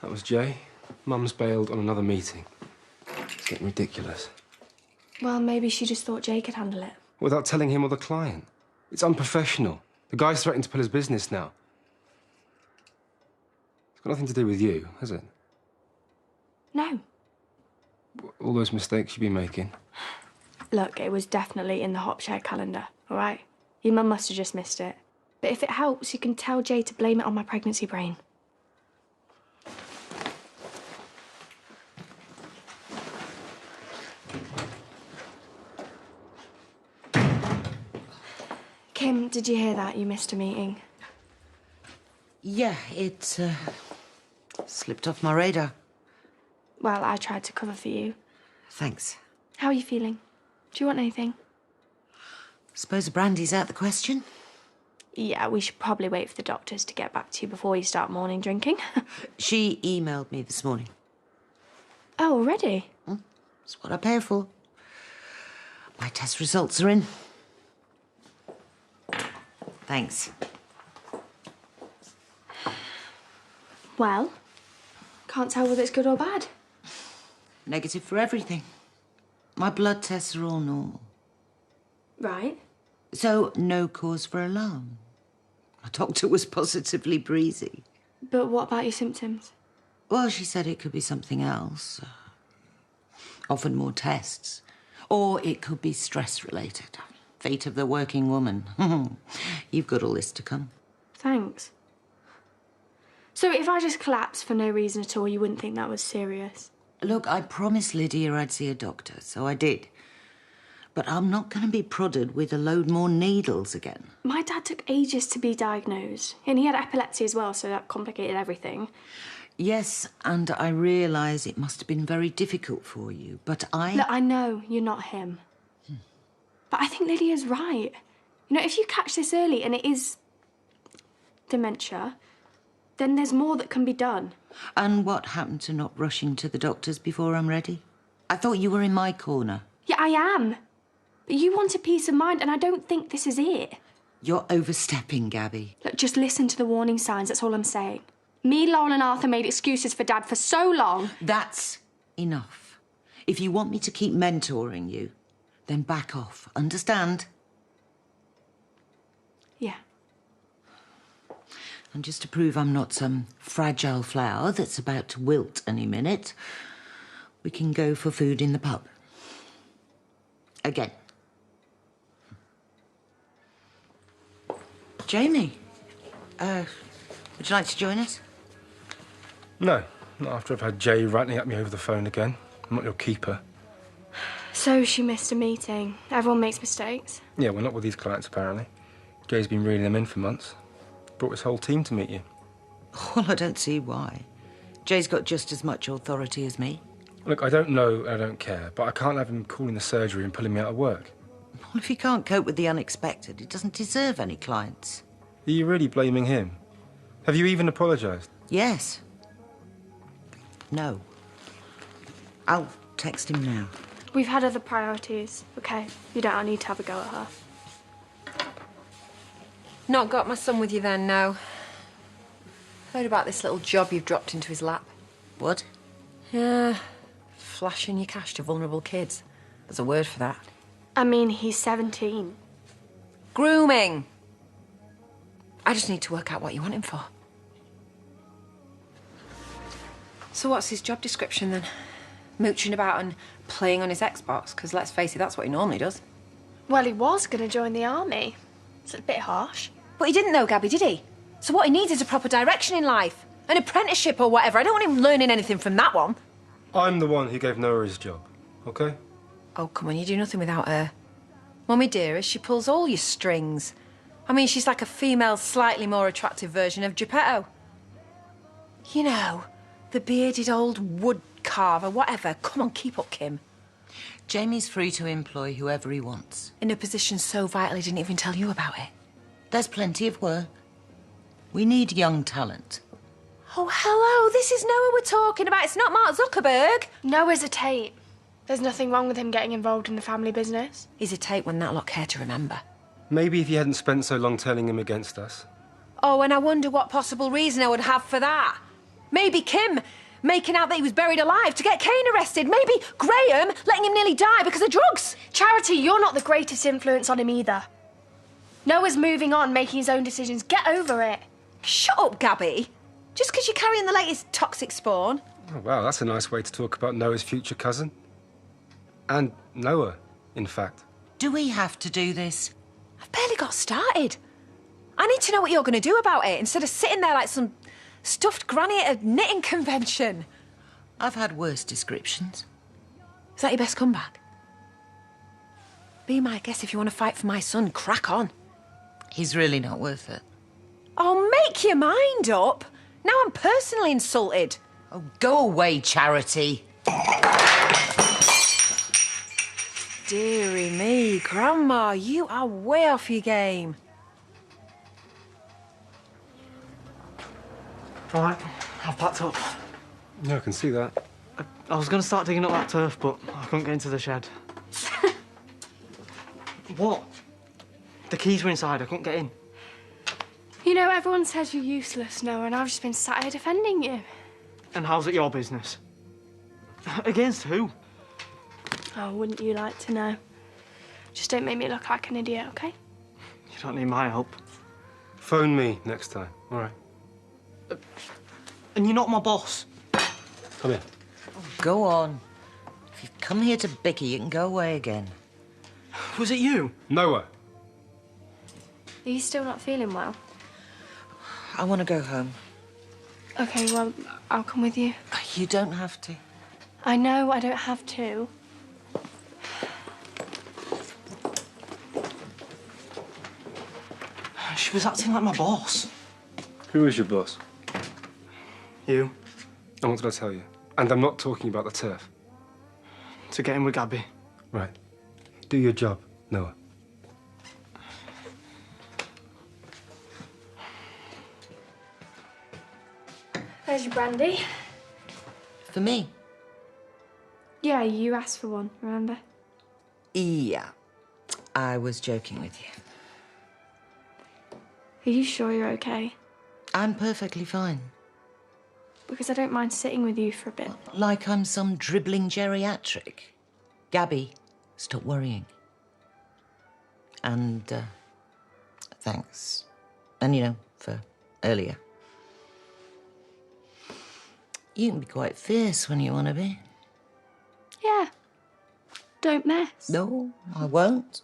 That was Jay. Mum's bailed on another meeting. It's getting ridiculous. Well, maybe she just thought Jay could handle it. Without telling him or the client. It's unprofessional. The guy's threatening to pull his business now. It's got nothing to do with you, has it? No. All those mistakes you've been making. Look, it was definitely in the Hopshare calendar, all right? Your mum must have just missed it. But if it helps, you can tell Jay to blame it on my pregnancy brain. Kim, did you hear that? You missed a meeting. Yeah, it slipped off my radar. Well, I tried to cover for you. Thanks. How are you feeling? Do you want anything? Suppose a brandy's out the question? Yeah, we should probably wait for the doctors to get back to you before you start morning drinking. She emailed me this morning. Oh, already? That's what I pay her for. My test results are in. Thanks. Well, can't tell whether it's good or bad. Negative for everything. My blood tests are all normal. Right. So, no cause for alarm. My doctor was positively breezy. But what about your symptoms? Well, she said it could be something else. Offered more tests. Or it could be stress-related. Fate of the working woman. You've got all this to come. Thanks. So if I just collapsed for no reason at all, you wouldn't think that was serious? Look, I promised Lydia I'd see a doctor, so I did. But I'm not going to be prodded with a load more needles again. My dad took ages to be diagnosed, and he had epilepsy as well, so that complicated everything. Yes, and I realise it must have been very difficult for you, but Look, I know you're not him. But I think Lydia's right. You know, if you catch this early and it is dementia, then there's more that can be done. And what happened to not rushing to the doctors before I'm ready? I thought you were in my corner. Yeah, I am. But you wanted peace of mind, and I don't think this is it. You're overstepping, Gabby. Look, just listen to the warning signs, that's all I'm saying. Me, Lauren and Arthur made excuses for Dad for so long. That's enough. If you want me to keep mentoring you, then back off. Understand? Yeah. And just to prove I'm not some fragile flower that's about to wilt any minute, we can go for food in the pub. Again. Jamie, would you like to join us? No, not after I've had Jay ranting at me over the phone again. I'm not your keeper. So she missed a meeting. Everyone makes mistakes. Yeah, well, not with these clients, apparently. Jay's been reeling them in for months. Brought his whole team to meet you. Well, I don't see why. Jay's got just as much authority as me. Look, I don't know, I don't care, but I can't have him calling the surgery and pulling me out of work. Well, if he can't cope with the unexpected, he doesn't deserve any clients. Are you really blaming him? Have you even apologised? Yes. No. I'll text him now. We've had other priorities, OK? You don't need to have a go at her. Not got my son with you then, no. Heard about this little job you've dropped into his lap. What? Yeah, flashing your cash to vulnerable kids. There's a word for that. I mean, he's 17. Grooming. I just need to work out what you want him for. So what's his job description then? Mooching about and playing on his Xbox? Because let's face it, that's what he normally does. Well, he was going to join the army. It's a bit harsh. But he didn't know, Gabby, did he? So what he needs is a proper direction in life. An apprenticeship or whatever. I don't want him learning anything from that one. I'm the one who gave Noah his job, OK? Oh, come on, you do nothing without her. Mummy dearest, she pulls all your strings. I mean, she's like a female, slightly more attractive version of Geppetto. You know, the bearded old wood carver, whatever. Come on, keep up, Kim. Jamie's free to employ whoever he wants. In a position so vital he didn't even tell you about it. There's plenty of work. We need young talent. Oh, hello, this is Noah we're talking about. It's not Mark Zuckerberg. Noah's a Tate. There's nothing wrong with him getting involved in the family business. He's a Tate when that lot care to remember. Maybe if you hadn't spent so long turning him against us. Oh, and I wonder what possible reason I would have for that. Maybe Kim making out that he was buried alive to get Kane arrested. Maybe Graham letting him nearly die because of drugs. Charity, you're not the greatest influence on him either. Noah's moving on, making his own decisions. Get over it. Shut up, Gabby. Just because you're carrying the latest toxic spawn. Oh, wow, that's a nice way to talk about Noah's future cousin. And Noah, in fact. Do we have to do this? I've barely got started. I need to know what you're going to do about it instead of sitting there like some stuffed granny at a knitting convention. I've had worse descriptions. Is that your best comeback? Be my guest if you want to fight for my son. Crack on. He's really not worth it. Oh, make your mind up. Now I'm personally insulted. Oh, go away, Charity. Dearie me, Grandma, you are way off your game. All right, I've packed up. Yeah, I can see that. I was going to start digging up that turf, but I couldn't get into the shed. What? The keys were inside, I couldn't get in. You know, everyone says you're useless, Noah, and I've just been sat here defending you. And how's it your business? Against who? Oh, wouldn't you like to know? Just don't make me look like an idiot, okay? You don't need my help. Phone me next time, all right? And you're not my boss. Come here. Go on. If you've come here to bicker, you can go away again. Was it you? Noah. Are you still not feeling well? I want to go home. Okay, well, I'll come with you. You don't have to. I know I don't have to. She was acting like my boss. Who is your boss? You. And what did I tell you? And I'm not talking about the turf. To get in with Gabby. Right. Do your job, Noah. There's your brandy. For me? Yeah, you asked for one, remember? Yeah. I was joking with you. Are you sure you're okay? I'm perfectly fine. Because I don't mind sitting with you for a bit. Like I'm some dribbling geriatric. Gabby, stop worrying. And, thanks. And, you know, for earlier. You can be quite fierce when you want to be. Yeah. Don't mess. No, I won't.